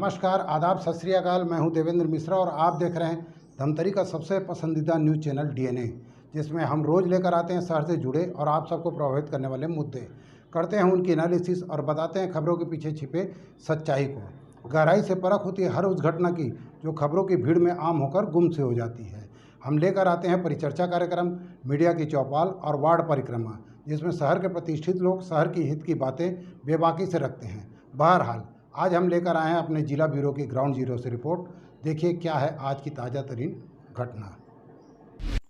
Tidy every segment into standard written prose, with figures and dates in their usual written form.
नमस्कार, आदाब, सत श्री अकाल। मैं हूं देवेंद्र मिश्रा और आप देख रहे हैं धमतरी का सबसे पसंदीदा न्यूज़ चैनल डीएनए, जिसमें हम रोज़ लेकर आते हैं शहर से जुड़े और आप सबको प्रभावित करने वाले मुद्दे, करते हैं उनकी एनालिसिस और बताते हैं खबरों के पीछे छिपे सच्चाई को। गहराई से परख होती है हर उस घटना की जो खबरों की भीड़ में आम होकर गुम से हो जाती है। हम लेकर आते हैं परिचर्चा कार्यक्रम, मीडिया की चौपाल और वार्ड परिक्रमा, जिसमें शहर के प्रतिष्ठित लोग शहर की हित की बातें बेबाकी से रखते हैं। बहरहाल आज हम लेकर आए हैं अपने जिला ब्यूरो की ग्राउंड जीरो से रिपोर्ट। देखिए क्या है आज की ताज़ा तरीन घटना।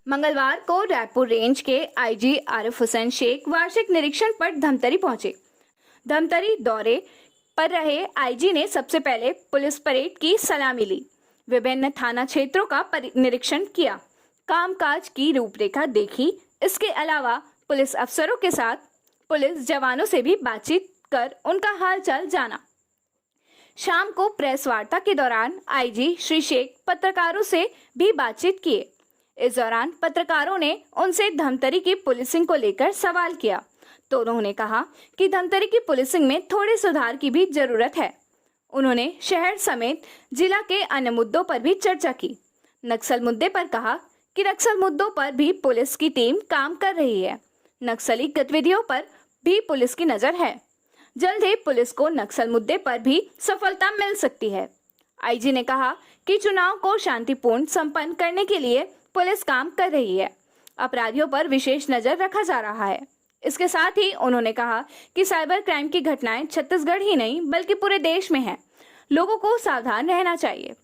मंगलवार को रायपुर रेंज के आईजी आरिफ हुसैन शेख वार्षिक निरीक्षण पर धमतरी पहुंचे। धमतरी दौरे पर रहे आईजी ने सबसे पहले पुलिस परेड की सलामी ली, विभिन्न थाना क्षेत्रों का निरीक्षण किया, कामकाज की रूपरेखा देखी। इसके अलावा पुलिस अफसरों के साथ पुलिस जवानों से भी बातचीत कर उनका हालचाल जाना। शाम को प्रेस वार्ता के दौरान आईजी श्री शेख पत्रकारों से भी बातचीत किए। इस दौरान पत्रकारों ने उनसे धमतरी की पुलिसिंग को लेकर सवाल किया तो उन्होंने कहा कि धमतरी की पुलिसिंग में थोड़े सुधार की भी जरूरत है। उन्होंने शहर समेत जिला के अन्य मुद्दों पर भी चर्चा की। नक्सल मुद्दे पर कहा कि नक्सल मुद्दों पर भी पुलिस की टीम काम कर रही है, नक्सली गतिविधियों पर भी पुलिस की नजर है। जल्द ही पुलिस को नक्सल मुद्दे पर भी सफलता मिल सकती है। आईजी ने कहा कि चुनाव को शांतिपूर्ण संपन्न करने के लिए पुलिस काम कर रही है, अपराधियों पर विशेष नजर रखा जा रहा है। इसके साथ ही उन्होंने कहा कि साइबर क्राइम की घटनाएं छत्तीसगढ़ ही नहीं बल्कि पूरे देश में हैं। लोगों को सावधान रहना चाहिए।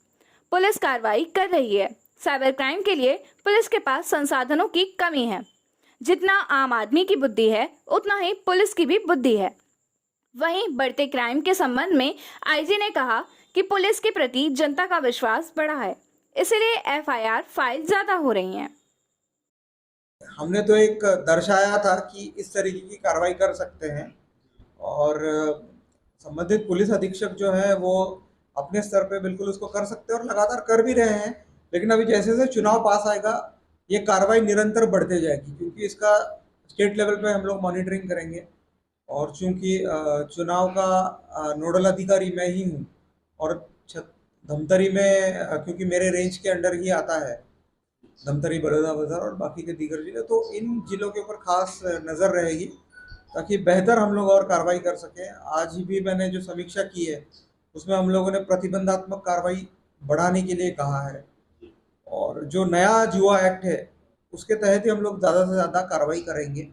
पुलिस कार्रवाई कर रही है। साइबर क्राइम के लिए पुलिस के पास संसाधनों की कमी है। जितना आम आदमी की बुद्धि है उतना ही पुलिस की भी बुद्धि है। वहीं बढ़ते क्राइम के संबंध में आईजी ने कहा कि पुलिस के प्रति जनता का विश्वास बढ़ा है, इसलिए एफआईआर फाइल ज्यादा हो रही हैं। हमने तो एक दर्शाया था कि इस तरीके की कार्रवाई कर सकते हैं और संबंधित पुलिस अधीक्षक जो है वो अपने स्तर पे बिल्कुल उसको कर सकते हैं और लगातार कर भी रहे हैं। लेकिन अभी जैसे जैसे चुनाव पास आएगा ये कार्रवाई निरंतर बढ़ते जाएगी, क्योंकि इसका स्टेट लेवल पे हम लोग मॉनिटरिंग करेंगे। और चूंकि चुनाव का नोडल अधिकारी मैं ही हूँ और धमतरी में क्योंकि मेरे रेंज के अंडर ही आता है धमतरी, बलौदाबाजार और बाकी के दीगर जिले, तो इन जिलों के ऊपर खास नज़र रहेगी ताकि बेहतर हम लोग और कार्रवाई कर सकें। आज भी मैंने जो समीक्षा की है उसमें हम लोगों ने प्रतिबंधात्मक कार्रवाई बढ़ाने के लिए कहा है और जो नया जुआ एक्ट है उसके तहत ही हम लोग ज़्यादा से ज़्यादा कार्रवाई करेंगे।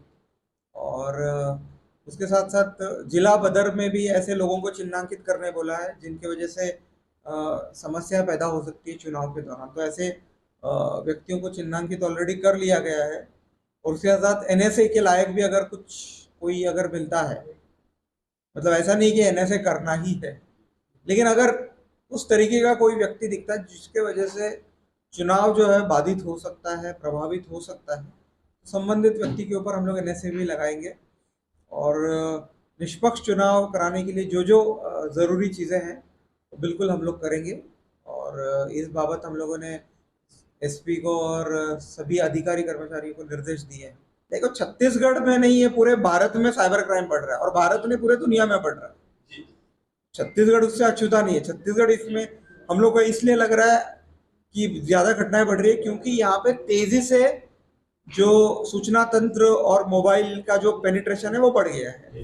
और उसके साथ साथ जिला बदर में भी ऐसे लोगों को चिन्हांकित करने बोला है जिनकी वजह से समस्या पैदा हो सकती है चुनाव के दौरान। तो ऐसे व्यक्तियों को चिन्हांकित ऑलरेडी कर लिया गया है। और उसके साथ एनएसए के लायक भी अगर कोई अगर मिलता है, मतलब ऐसा नहीं कि एनएसए करना ही है, लेकिन अगर उस तरीके का कोई व्यक्ति दिखता है जिसके वजह से चुनाव जो है बाधित हो सकता है, प्रभावित हो सकता है, तो संबंधित व्यक्ति के ऊपर हम लोग एनएसए भी लगाएंगे और निष्पक्ष चुनाव कराने के लिए जो जो ज़रूरी चीज़ें हैं तो बिल्कुल हम लोग करेंगे। और इस बाबत हम लोगों ने एसपी को और सभी अधिकारी कर्मचारियों को निर्देश दिए हैं। देखो, छत्तीसगढ़ में नहीं है, पूरे भारत में साइबर क्राइम बढ़ रहा है और भारत में पूरे दुनिया में बढ़ रहा है। छत्तीसगढ़ उससे अछूता नहीं है। छत्तीसगढ़ इसमें हम लोग को इसलिए लग रहा है कि ज़्यादा घटनाएं बढ़ रही है क्योंकि यहाँ पे तेज़ी से जो सूचना तंत्र और मोबाइल का जो पेनिट्रेशन है वो बढ़ गया है।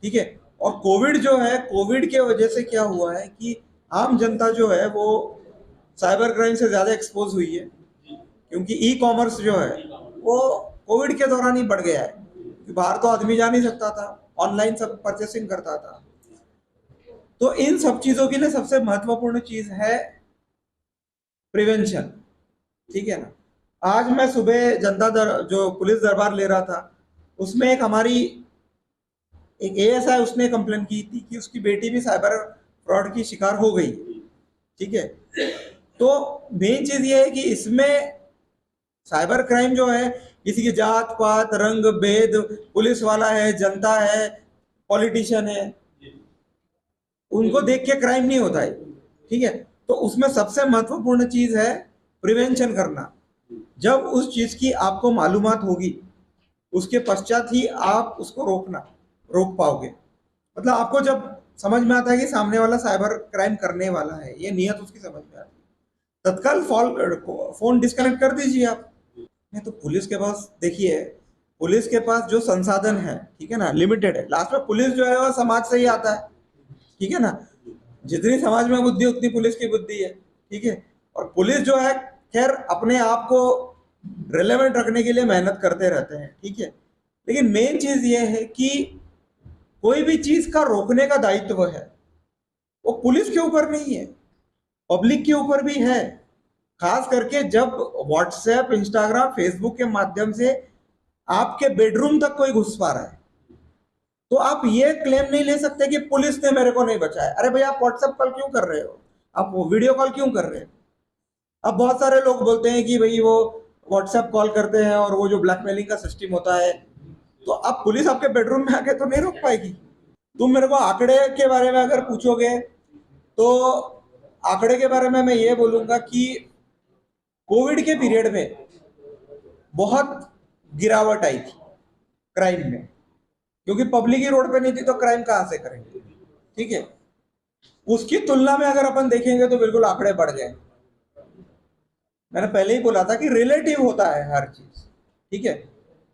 ठीक है। और कोविड जो है, कोविड के वजह से क्या हुआ है कि आम जनता जो है वो साइबर क्राइम से ज़्यादा एक्सपोज हुई है, क्योंकि ई कॉमर्स जो है वो कोविड के दौरान ही बढ़ गया है कि बाहर तो आदमी जा नहीं सकता था, ऑनलाइन सब परचेसिंग करता था। तो इन सब चीज़ों के लिए सबसे महत्वपूर्ण चीज़ है प्रिवेंशन। ठीक है ना। आज मैं सुबह जो पुलिस दरबार ले रहा था उसमें एक हमारी एक एएसआई उसने कंप्लेन की थी कि उसकी बेटी भी साइबर फ्रॉड की शिकार हो गई। ठीक है। तो मेन चीज ये है कि इसमें साइबर क्राइम जो है किसी की जात पात रंग भेद, पुलिस वाला है, जनता है, पॉलिटिशियन है, उनको देख के क्राइम नहीं होता है। ठीक है। तो उसमें सबसे महत्वपूर्ण चीज है प्रिवेंशन करना। जब उस चीज की आपको मालूमात होगी उसके पश्चात ही आप उसको रोक पाओगे। मतलब आपको जब समझ में आता है कि सामने वाला साइबर क्राइम करने वाला है, ये नियत उसकी समझ में आती है, तत्काल फोन डिस्कनेक्ट कर दीजिए आप। नहीं तो पुलिस के पास देखिए, पुलिस के पास जो संसाधन है, ठीक है ना, लिमिटेड है। लास्ट में पुलिस जो है वो समाज से ही आता है, ठीक है ना। जितनी समाज में बुद्धि उतनी पुलिस की बुद्धि है, ठीक है। और पुलिस जो है खैर अपने आप को रिलेवेंट रखने के लिए मेहनत करते रहते हैं, ठीक है। लेकिन मेन चीज ये है कि कोई भी चीज का रोकने का दायित्व है वो पुलिस के ऊपर नहीं है, पब्लिक के ऊपर भी है। खास करके जब व्हाट्सएप, इंस्टाग्राम, फेसबुक के माध्यम से आपके बेडरूम तक कोई घुस पा रहा है, तो आप ये क्लेम नहीं ले सकते कि पुलिस ने मेरे को नहीं बचाया। अरे भैया, आप व्हाट्सएप कॉल क्यों कर रहे हो, आप वीडियो कॉल क्यों कर रहे हो? अब बहुत सारे लोग बोलते हैं कि भाई वो व्हाट्सएप कॉल करते हैं और वो जो ब्लैकमेलिंग का सिस्टम होता है, तो अब पुलिस आपके बेडरूम में आके तो नहीं रोक पाएगी। तुम मेरे को आंकड़े के बारे में अगर पूछोगे तो आंकड़े के बारे में मैं ये बोलूंगा कि कोविड के पीरियड में बहुत गिरावट आई थी क्राइम में, क्योंकि पब्लिक ही रोड पे नहीं थी तो क्राइम कहां से करेंगे, ठीक है। उसकी तुलना में अगर अपन देखेंगे तो बिल्कुल आंकड़े बढ़ गए। मैंने पहले ही बोला था कि रिलेटिव होता है हर चीज, ठीक है।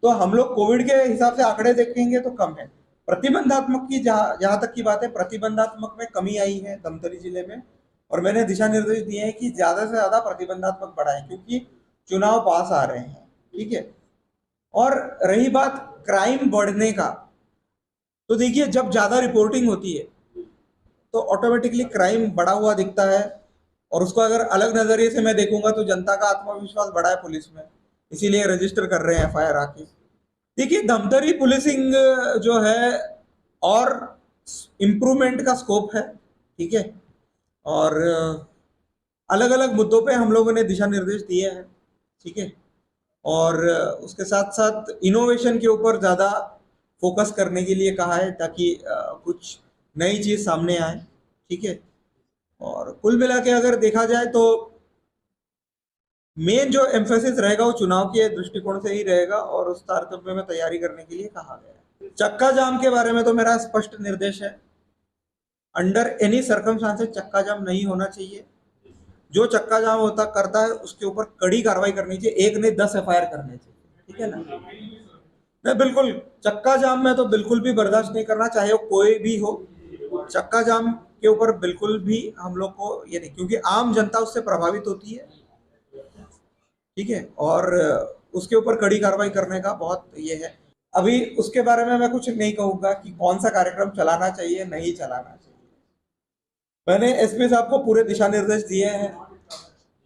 तो हम लोग कोविड के हिसाब से आंकड़े देखेंगे तो कम है। प्रतिबंधात्मक की जहां तक की बात है, प्रतिबंधात्मक में कमी आई है धमतरी जिले में, और मैंने दिशा निर्देश दिए हैं कि ज्यादा से ज्यादा प्रतिबंधात्मक बढ़ाएं, क्योंकि चुनाव पास आ रहे हैं, ठीक है। और रही बात क्राइम बढ़ने का, तो देखिए जब ज्यादा रिपोर्टिंग होती है तो ऑटोमेटिकली क्राइम बढ़ा हुआ दिखता है, और उसको अगर अलग नजरिए से मैं देखूंगा तो जनता का आत्मविश्वास बढ़ा है पुलिस में, इसीलिए रजिस्टर कर रहे हैं एफआईआर आके। देखिए धमतरी पुलिसिंग जो है और इम्प्रूवमेंट का स्कोप है, ठीक है। और अलग अलग मुद्दों पे हम लोगों ने दिशा निर्देश दिए हैं, ठीक है। और उसके साथ साथ इनोवेशन के ऊपर ज़्यादा फोकस करने के लिए कहा है, ताकि कुछ नई चीज़ सामने आए, ठीक है। और कुल मिला के अगर देखा जाए तो मेन जो एम्फेसिस रहेगा वो चुनाव के दृष्टिकोण से ही रहेगा, और उस तारतम्य में तैयारी करने के लिए कहा गया है। चक्का जाम के बारे में तो मेरा स्पष्ट निर्देश है, अंडर एनी सर्कमस्टांसेस चक्का जाम नहीं होना चाहिए। जो चक्का जाम होता करता है उसके ऊपर कड़ी कार्रवाई करनी चाहिए, एक नहीं 10 एफआईआर करने चाहिए, ठीक है ना। नहीं बिल्कुल, चक्का जाम में तो बिल्कुल भी बर्दाश्त नहीं करना, चाहे वो कोई भी हो। चक्का जाम के ऊपर बिल्कुल भी हम लोग को ये नहीं, क्योंकि आम जनता उससे प्रभावित होती है, ठीक है। और उसके ऊपर कड़ी कार्रवाई करने का बहुत ये है। अभी उसके बारे में मैं कुछ नहीं कहूंगा कि कौन सा कार्यक्रम चलाना चाहिए, नहीं चलाना चाहिए। मैंने एसपी साहब को पूरे दिशा निर्देश दिए हैं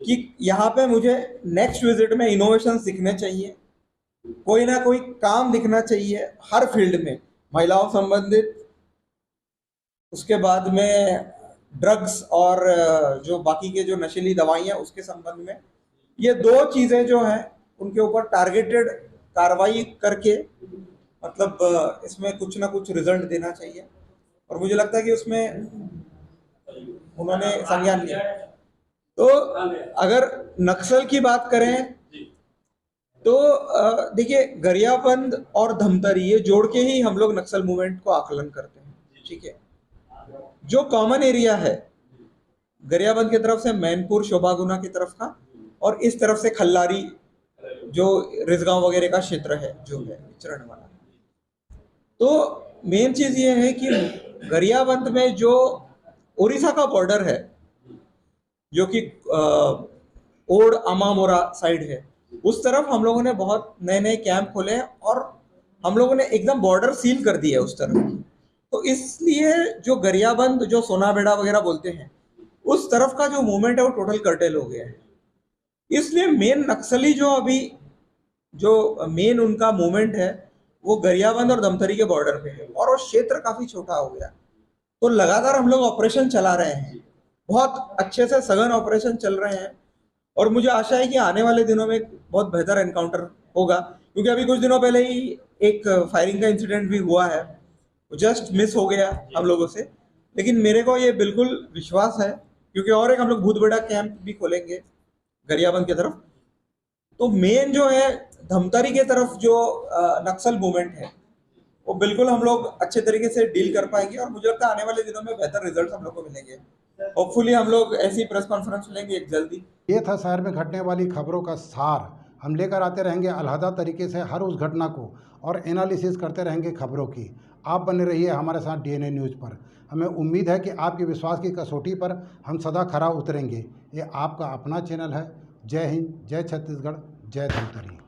कि यहाँ पे मुझे नेक्स्ट विजिट में इनोवेशन दिखने चाहिए, कोई ना कोई काम दिखना चाहिए हर फील्ड में, महिलाओं संबंधित, उसके बाद में ड्रग्स और जो बाकी के जो नशीली दवाइयाँ उसके संबंध में। ये दो चीज़ें जो हैं उनके ऊपर टारगेटेड कार्रवाई करके, मतलब इसमें कुछ ना कुछ रिजल्ट देना चाहिए, और मुझे लगता है कि उसमें उन्होंने संज्ञान लिया। तो अगर नक्सल की बात करें तो देखिए गरियाबंद और धमतरी ये जोड़ के ही हम लोग नक्सल मूवमेंट को आकलन करते हैं, ठीक है। जो कॉमन एरिया है गरियाबंद की तरफ से मैनपुर, शोभागुना की तरफ का, और इस तरफ से खल्लारी जो रिजगांव वगैरह का क्षेत्र है जो है विचरण वाला, तो मेन चीज ये है कि गरियाबंद में जो उड़ीसा का बॉर्डर है, जो कि ओड अमामोरा साइड है, उस तरफ हम लोगों ने बहुत नए नए कैंप खोले हैं, और हम लोगों ने एकदम बॉर्डर सील कर दिया है उस तरफ। तो इसलिए जो गरियाबंद, जो सोनाबेड़ा वगैरह बोलते हैं, उस तरफ का जो मूवमेंट है वो टोटल कर्टेल हो गया है। इसलिए मेन नक्सली जो अभी जो मेन उनका मूवमेंट है वो गरियाबंद और धमतरी के बॉर्डर पे है, और वो क्षेत्र काफी छोटा हो गया। तो लगातार हम लोग ऑपरेशन चला रहे हैं, बहुत अच्छे से सघन ऑपरेशन चल रहे हैं, और मुझे आशा है कि आने वाले दिनों में बहुत बेहतर एनकाउंटर होगा। क्योंकि अभी कुछ दिनों पहले ही एक फायरिंग का इंसिडेंट भी हुआ है, जस्ट मिस हो गया हम लोगों से, लेकिन मेरे को ये बिल्कुल विश्वास है, क्योंकि और एक हम लोग बहुत बड़ा कैंप भी खोलेंगे गरियाबंद की तरफ। तो मेन जो है धमतरी के तरफ जो नक्सल मूवमेंट है वो बिल्कुल हम लोग अच्छे तरीके से डील कर पाएंगे और मुझे लगता है आने वाले दिनों में बेहतर रिजल्ट हम लोग को मिलेंगे। होपफुली हम लोग ऐसी प्रेस कॉन्फ्रेंस लेंगे एक जल्दी। ये था शहर में घटने वाली खबरों का सार। हम लेकर आते रहेंगे अलहदा तरीके से हर उस घटना को और एनालिसिस करते रहेंगे खबरों की। आप बने रहिए हमारे साथ डीएनए न्यूज़ पर। हमें उम्मीद है कि आपके विश्वास की कसौटी पर हम सदा खरा उतरेंगे। ये आपका अपना चैनल है। जय हिंद, जय छत्तीसगढ़, जय धमतरी।